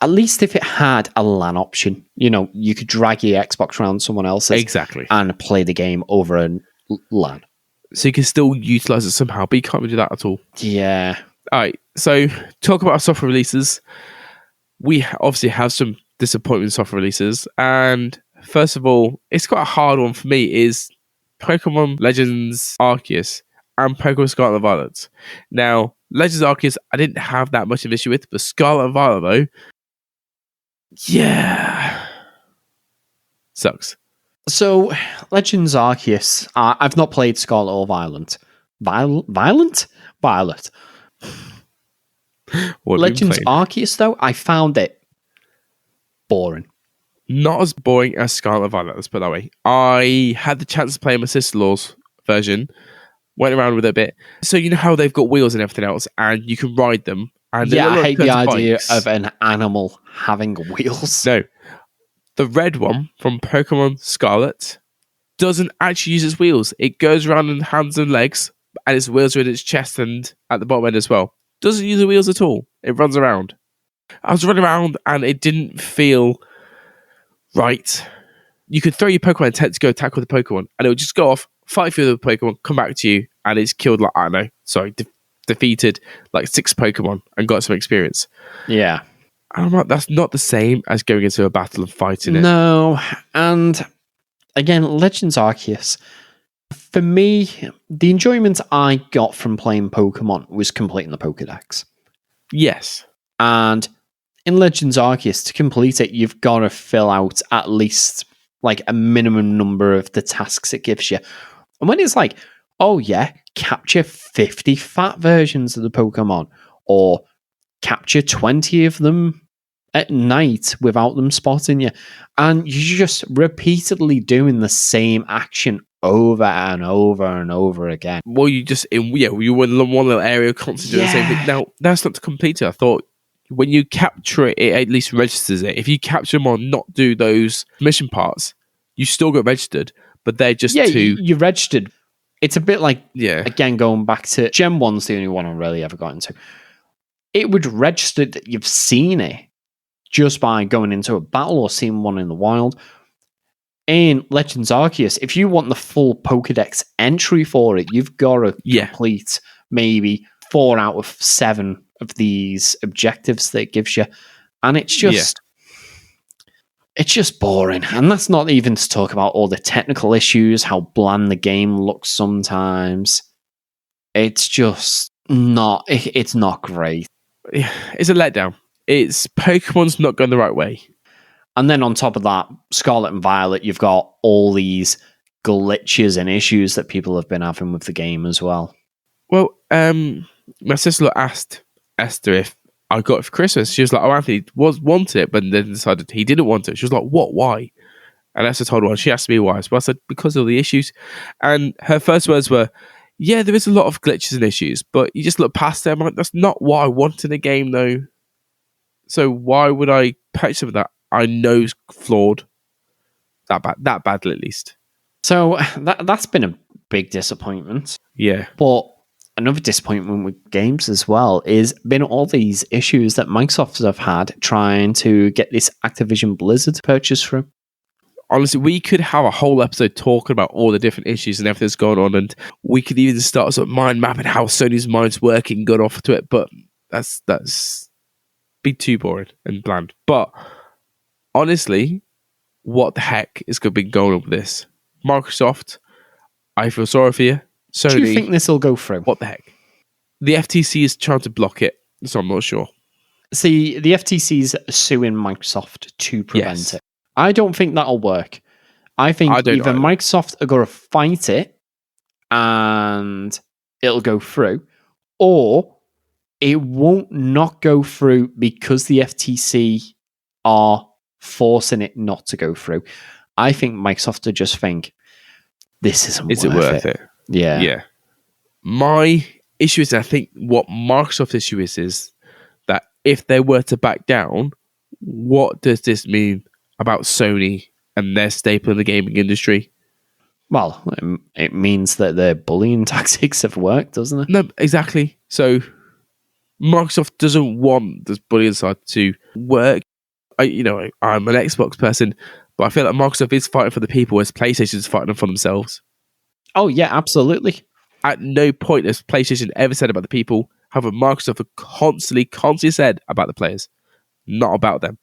at least if it had a LAN option, you could drag your Xbox around someone else's and play the game over a LAN. So you can still utilize it somehow, but you can't really do that at all. Yeah. All right, so talk about our software releases. We obviously have some disappointing software releases, and first of all, it's quite a hard one for me, is Pokemon Legends Arceus and Pokemon Scarlet and Violet. Now, Legends Arceus, I didn't have that much of an issue with, but Scarlet and Violet, though, sucks. So, Legends Arceus, I've not played Scarlet or Violet. Violet? Legends Arceus, though, I found it boring. Not as boring as Scarlet Violet, let's put it that way. I had the chance to play my sister-in-law's version, went around with it a bit. So you know how they've got wheels and everything else, and you can ride them. And Yeah, I hate the idea bikes. of an animal having wheels. No. The red one from Pokemon Scarlet doesn't actually use its wheels. It goes around in hands and legs, and its wheels are in its chest and at the bottom end as well. Doesn't use the wheels at all. It runs around. I was running around, and it didn't feel right. You could throw your Pokemon intent to go attack with the Pokemon, and it would just go off, fight through the Pokemon, come back to you, and it's killed like, I don't know, defeated like 6 Pokemon and got some experience. Yeah. And I'm like, that's not the same as going into a battle and fighting it. No, and again, Legends Arceus. For me, the enjoyment I got from playing Pokemon was completing the Pokedex. Yes. And in Legends Arceus, to complete it, you've got to fill out at least like a minimum number of the tasks it gives you. And when it's like, oh yeah, capture 50 fat versions of the Pokemon, or capture 20 of them at night without them spotting you, and you're just repeatedly doing the same action over and over and over again. Well, you were in one little area constantly doing the same thing. Now, that's not to complete it. I thought when you capture it, it at least registers it. If you capture them or not do those mission parts, you still get registered, but they're just you registered. It's a bit like, yeah, again, going back to Gen 1's the only one I really ever got into. It would register that you've seen it just by going into a battle or seeing one in the wild. In Legends Arceus, if you want the full Pokedex entry for it, you've got to complete maybe 4 out of 7 of these objectives that it gives you. And it's just... It's just boring. And that's not even to talk about all the technical issues, how bland the game looks sometimes. It's just not... It's not great. It's a letdown. It's Pokemon's not going the right way. And then on top of that, Scarlet and Violet, you've got all these glitches and issues that people have been having with the game as well. Well, my sister asked Esther if I got it for Christmas. She was like, oh, Anthony wanted it, but then decided he didn't want it. She was like, what? Why? And Esther told her, she asked me why. So I said, because of the issues. And her first words were, yeah, there is a lot of glitches and issues, but you just look past them. Like, that's not what I want in a game, though. So why would I patch something that I know is flawed? That badly, at least. So that's been a big disappointment. Yeah. But another disappointment with games as well is been all these issues that Microsoft have had trying to get this Activision Blizzard purchase through. Honestly, we could have a whole episode talking about all the different issues and everything that's going on, and we could even start sort of mind mapping how Sony's mind's working, got off to it, but that's be too boring and bland. But honestly, what the heck is going to be going on with this? Microsoft, I feel sorry for you. Sony, do you think this will go through? What the heck? The FTC is trying to block it, so I'm not sure. See, the FTC's suing Microsoft to prevent it. I don't think that'll work. I think either Microsoft are going to fight it and it'll go through, or it won't not go through because the FTC are forcing it not to go through. I think Microsoft will just think, this isn't Is it worth it? Yeah. Yeah. My issue is, I think what Microsoft's issue is that if they were to back down, what does this mean about Sony and their staple in the gaming industry? Well, it means that their bullying tactics have worked, doesn't it? No, exactly. So Microsoft doesn't want this bullying side to work. I'm an Xbox person, but I feel like Microsoft is fighting for the people, whereas PlayStation is fighting for themselves. Oh, yeah, absolutely. At no point has PlayStation ever said about the people. However, Microsoft have constantly said about the players, not about them.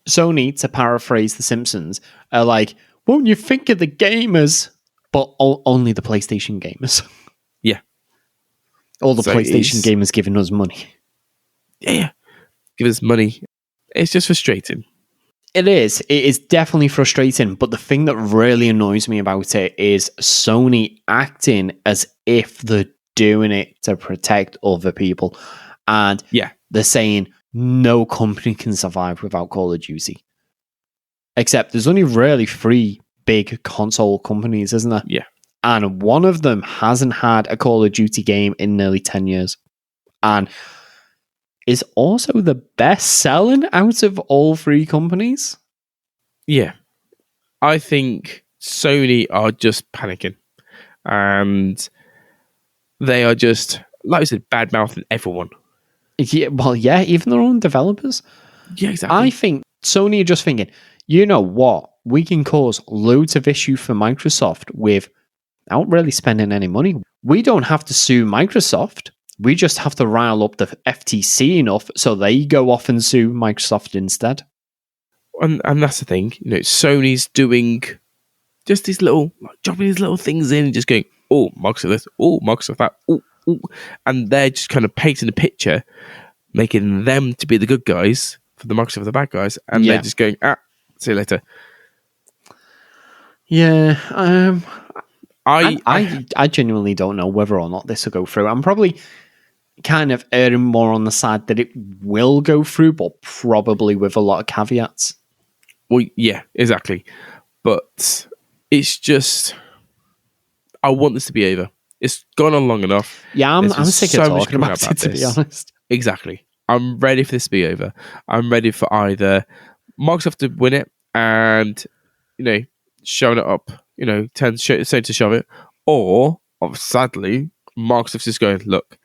Sony, to paraphrase The Simpsons, are like, won't you think of the gamers? But only the PlayStation gamers. Yeah. All the PlayStation gamers giving us money. Yeah. Give us money. It's just frustrating. It is. It is definitely frustrating. But the thing that really annoys me about it is Sony acting as if they're doing it to protect other people. And they're saying no company can survive without Call of Duty. Except there's only really 3 big console companies, isn't there? Yeah. And one of them hasn't had a Call of Duty game in nearly 10 years. And is also the best selling out of all 3 companies. Yeah. I think Sony are just panicking. And they are just, like I said, bad mouthing everyone. Yeah, well, yeah, even their own developers. Yeah, exactly. I think Sony are just thinking, you know what? We can cause loads of issue for Microsoft without really spending any money. We don't have to sue Microsoft. We just have to rile up the FTC enough so they go off and sue Microsoft instead. And that's the thing. Sony's doing just these little, dropping these little things in and just going, oh, Microsoft this, oh, Microsoft that, oh. And they're just kind of painting a picture, making them to be the good guys for the Microsoft the bad guys. And they're just going, see you later. Yeah, I genuinely don't know whether or not this will go through. I'm probably kind of erring more on the side that it will go through, but probably with a lot of caveats. Well, yeah, exactly. But it's just, I want this to be over. It's gone on long enough. Yeah, I'm sick of talking about it, to be honest. Exactly. I'm ready for this to be over. I'm ready for either Microsoft to win it and, showing it up, say to shove it, or sadly, Microsoft's just going, look,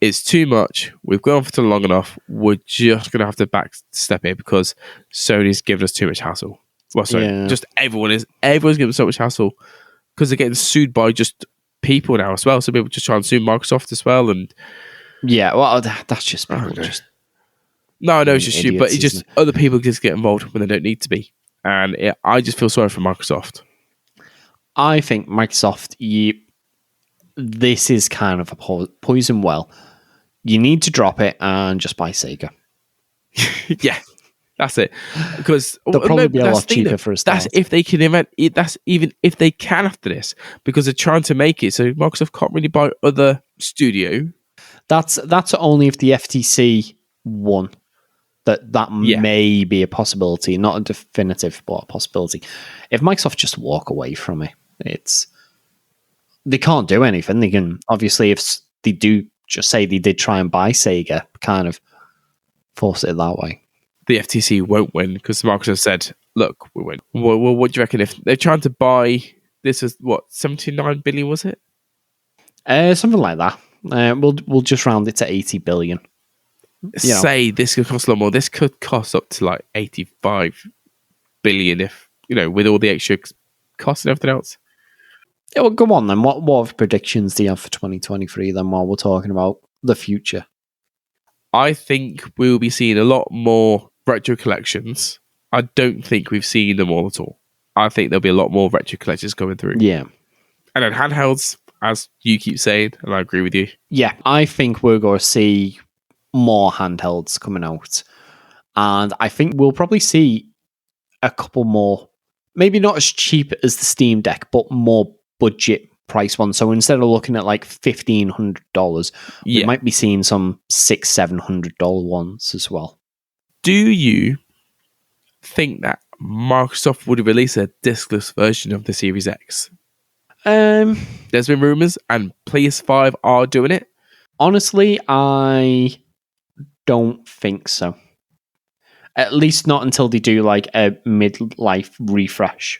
it's too much. We've gone for too long enough. We're just going to have to backstep it because Sony's given us too much hassle. Well, sorry, just everyone's giving so much hassle because they're getting sued by just people now as well. So people just try and sue Microsoft as well. And yeah, well, that's just people just. No, I know it's just you, but it's just other people just get involved when they don't need to be. And I just feel sorry for Microsoft. I think Microsoft, this is kind of a poison well. You need to drop it and just buy Sega. Yeah, that's it. Because they'll probably be a lot cheaper for a start. That's if they can invent it. That's even if they can after this, because they're trying to make it so Microsoft can't really buy other studio. That's only if the FTC won. That may be a possibility, not a definitive, but a possibility. If Microsoft just walk away from it, they can't do anything. They can, obviously, if they do just say they did try and buy Sega, kind of force it that way. The FTC won't win because Microsoft said, look, we win. Well, what do you reckon if they're trying to buy, this is what, 79 billion was it? Something like that. We'll just round it to 80 billion. Say this could cost a lot more. This could cost up to like 85 billion if, with all the extra costs and everything else. Yeah, well, go on then. What predictions do you have for 2023 then while we're talking about the future? I think we'll be seeing a lot more retro collections. I don't think we've seen them all at all. I think there'll be a lot more retro collections coming through. Yeah. And then handhelds, as you keep saying, and I agree with you. Yeah, I think we're going to see more handhelds coming out. And I think we'll probably see a couple more, maybe not as cheap as the Steam Deck, but more budget price ones. So instead of looking at like $1,500, we might be seeing some $600-700 ones as well. Do you think that Microsoft would release a discless version of the Series X? There's been rumors, and PS5 are doing it. Honestly, I don't think so. At least not until they do like a midlife refresh.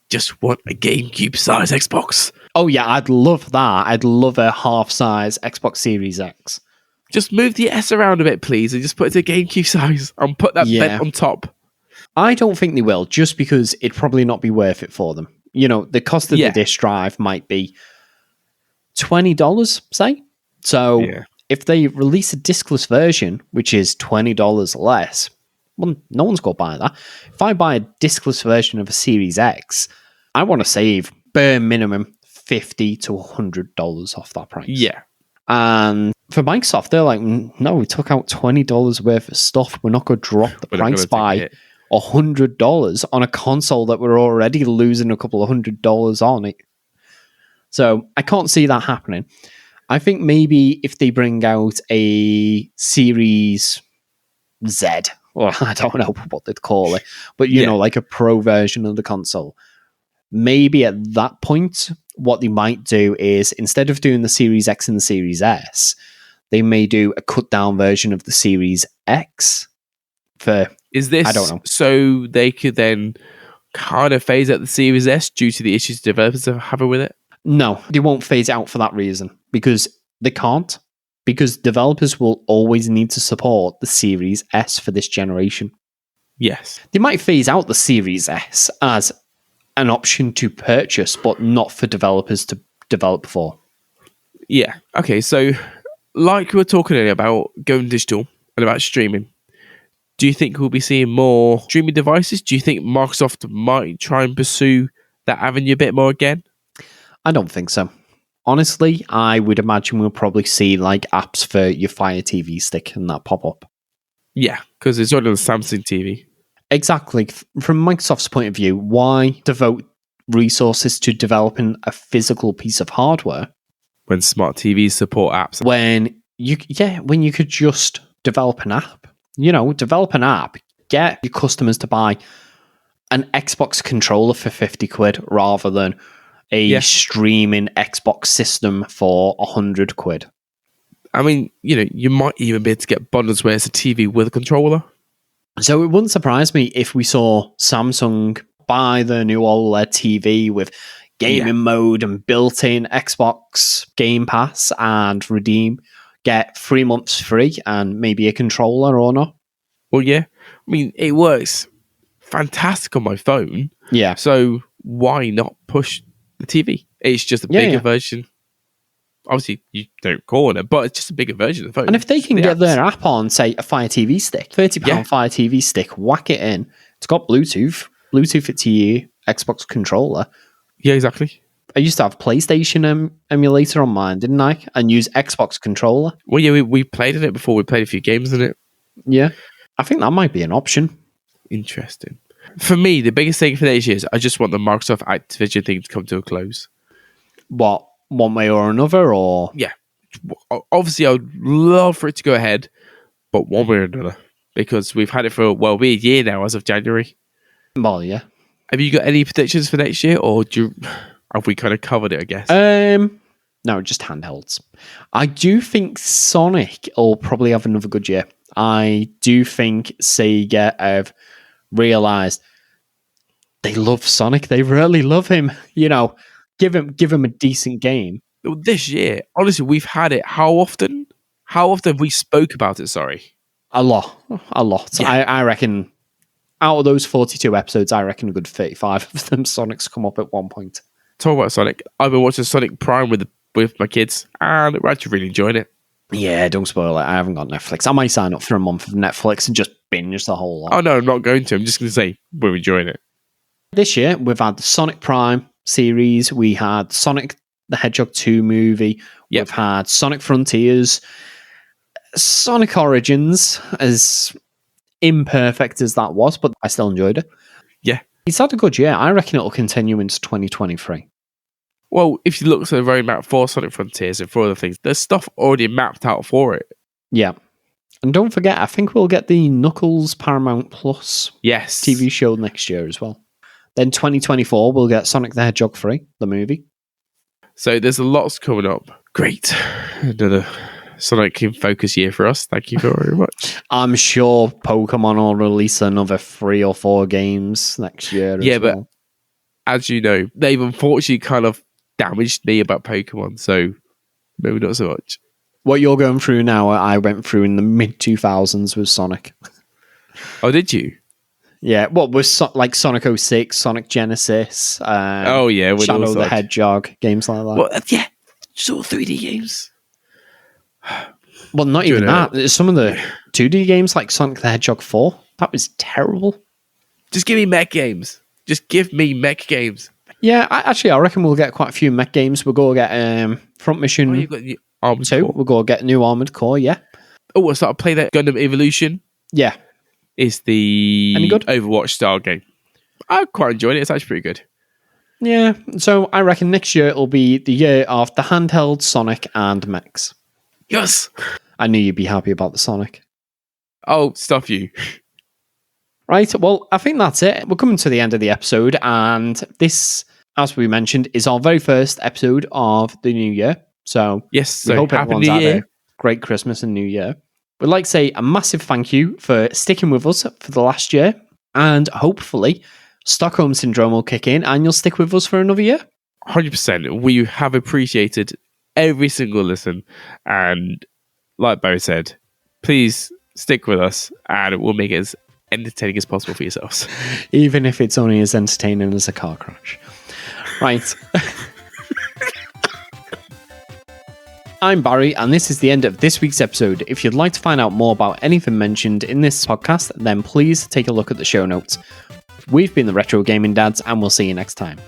Just want a GameCube size Xbox. Oh yeah, I'd love that. I'd love a half size Xbox Series X. Just move the S around a bit, please, and just put it to GameCube size and put that bed on top. I don't think they will, just because it'd probably not be worth it for them. The cost of the disk drive might be $20, say. So if they release a diskless version, which is $20 less, well, no one's going to buy that. If I buy a diskless version of a Series X, I want to save bare minimum $50 to $100 off that price. Yeah. And for Microsoft, they're like, no, we took out $20 worth of stuff. We're not going to drop the price by $100 on a console that we're already losing a couple of $100 on it. So I can't see that happening. I think maybe if they bring out a Series Z, well, I don't know what they'd call it, but you Yeah. know, like a pro version of the console. Maybe at that point, what they might do is instead of doing the Series X and the Series S, they may do a cut down version of the Series X for, Is this I don't know. so they could then kind of phase out the Series S due to the issues developers are having with it? No, they won't phase it out for that reason because they can't. Because developers will always need to support the Series S for this generation. Yes. They might phase out the Series S as an option to purchase, but not for developers to develop for. Yeah. Okay. So, like we were talking earlier about going digital and about streaming, do you think we'll be seeing more streaming devices? Do you think Microsoft might try and pursue that avenue a bit more again? I don't think so. Honestly, I would imagine we'll probably see like apps for your Fire TV stick and that pop up. Yeah, because it's already on the Samsung TV. Exactly. From Microsoft's point of view, why devote resources to developing a physical piece of hardware When smart TVs support apps. when you could just develop an app? You know, develop an app, get your customers to buy an Xbox controller for 50 quid rather than a streaming Xbox system for 100 quid. I mean, you know, you might even be able to get bundles where it's a TV with a controller. So it wouldn't surprise me if we saw Samsung buy the new OLED TV with gaming mode and built-in Xbox Game Pass and redeem, get 3 months free and maybe a controller or not. Well, yeah. I mean, it works fantastic on my phone. Yeah. So why not push the TV? It's just a bigger version. Obviously, you don't call it, but it's just a bigger version of the phone. And if they can get their app on, say, a Fire TV stick, £30 Fire TV stick, whack it in. It's got Bluetooth it to your Xbox controller. Yeah, exactly. I used to have PlayStation emulator on mine, didn't I? And use Xbox controller. Well, yeah, we played in it before. We played a few games in it. Yeah. I think that might be an option. Interesting. For me, the biggest thing for next year is I just want the Microsoft Activision thing to come to a close. What? One way or another, or? Yeah. Obviously, I would love for it to go ahead, but one way or another. Because we've had it for, a year now as of January. Well, yeah. Have you got any predictions for next year, or have we kind of covered it, I guess? No, just handhelds. I do think Sonic will probably have another good year. I do think Sega have realised they love Sonic. They really love him. You know, give him a decent game. This year, honestly, we've had it. How often? How often have we spoke about it? Sorry. A lot. Yeah. I reckon out of those 42 episodes, I reckon a good 35 of them Sonics come up at one point. Talk about Sonic. I've been watching Sonic Prime with my kids, and we're actually really enjoying it. Yeah, don't spoil it. I haven't got Netflix. I might sign up for a month of Netflix and just binge the whole lot. Oh no, I'm not going to. I'm just going to say we're enjoying it. This year, we've had the Sonic Prime series. We had Sonic the Hedgehog 2 movie. Yep. We've had Sonic Frontiers. Sonic Origins, as imperfect as that was, but I still enjoyed it. Yeah. It's had a good year. I reckon it'll continue into 2023. Well, if you look at the roadmap for Sonic Frontiers and for other things, there's stuff already mapped out for it. Yeah. And don't forget, I think we'll get the Knuckles Paramount Plus TV show next year as well. Then 2024, we'll get Sonic the Hedgehog 3, the movie. So there's a lot coming up. Great. Another Sonic in focus year for us. Thank you very much. I'm sure Pokemon will release another 3 or 4 games next year. Yeah, but as you know, they've unfortunately kind of damaged me about Pokemon, so maybe not so much. What you're going through now, I went through in the mid-2000s with Sonic. Oh, did you? Yeah, what was like Sonic 06, Sonic Genesis, Shadow the Hedgehog, games like that. Well, yeah, sort of 3D games. Well, not even that. Some of the 2D games like Sonic the Hedgehog 4, that was terrible. Just give me mech games. Just give me mech games. Yeah, I reckon we'll get quite a few mech games. We'll go get Front Mission 2. We'll go get new Armored Core, yeah. Oh, I started playing that Gundam Evolution. Yeah. Is the Any good? Overwatch style game. I quite enjoyed it. It's actually pretty good. Yeah, so I reckon next year it'll be the year of the handheld Sonic and mechs. Yes! I knew you'd be happy about the Sonic. Oh, stuff you. Right, well, I think that's it. We're coming to the end of the episode, and this, as we mentioned, is our very first episode of the new year. So, Yes, we so hope happy everyone's New had Year. a great Christmas and New Year. We'd like to say a massive thank you for sticking with us for the last year, and hopefully, Stockholm Syndrome will kick in, and you'll stick with us for another year. 100%. We have appreciated every single listen. And like Bo said, please stick with us and we'll make it as entertaining as possible for yourselves. Even if it's only as entertaining as a car crash. Right. I'm Barry, and this is the end of this week's episode. If you'd like to find out more about anything mentioned in this podcast, then please take a look at the show notes. We've been the Retro Gaming Dads, and we'll see you next time.